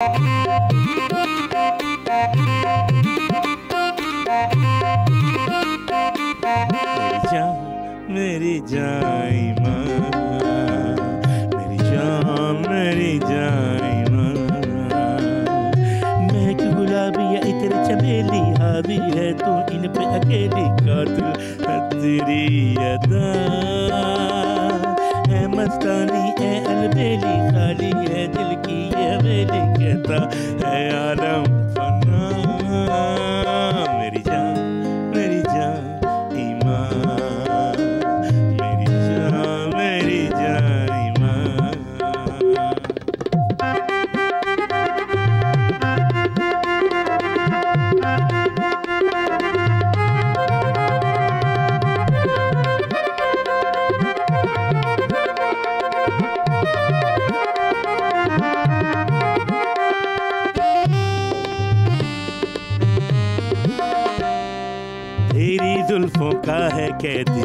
मेरी जान ईमान, मेरी जान मेरी जान ईमान। महक गुलाबी या इत्र चमेली, हावी है तू इन पे अकेली, कातिल है तेरी अदा है मस्तानी है अलबेली, खाली है दिल की ये हवेली, कहता है आलम फना। मेरी जान तेरी जुल्फों का है कैदी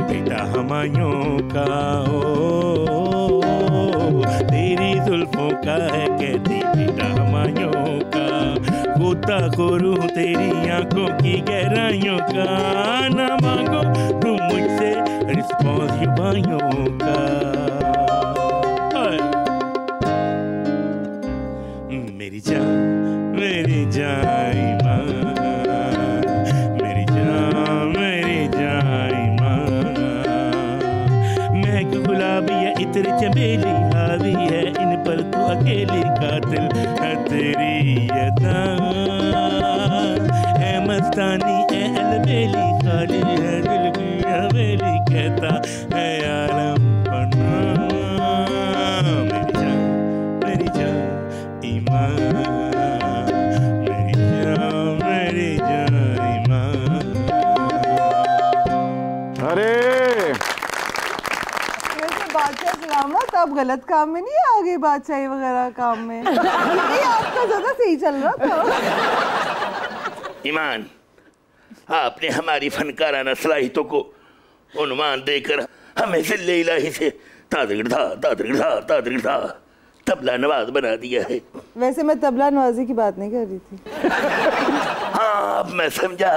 बेटा हुमायूं का, ओ तेरी जुल्फों का है कैदी बेटा हुमायूं का, गोताखोरू तेरी आंखों की गहराइयों का, ना मांगो तुम मुझसे रिस्पॉन्स युवाइयों का। मेरी जान ईमान, इत्र चमेली, हावी है इन पर तू अकेली, कातिल है तेरी अदा है मस्तानी है अलबेली, खाली है दिल की हवेली, कहता है आलम फना। मेरी जान ईमान, मेरी जान ईमान। अरे बादशाह सलामत, आप गलत काम में नहीं आ गए, बादशाही वगैरह काम में ये आपका ज्यादा सही चल रहा था। ईमान, आपने हमारी फनकाराना सलाहितों को उन्मान देकर हमें जिल्ले इलाही से तादगिरधा तबला नवाज बना दिया है। वैसे मैं तबला नवाजी की बात नहीं कर रही थी। हाँ, अब मैं समझा,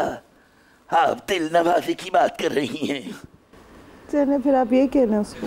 आप दिल नवाजी की बात कर रही हैं। चले फिर आप ये कहना उसको।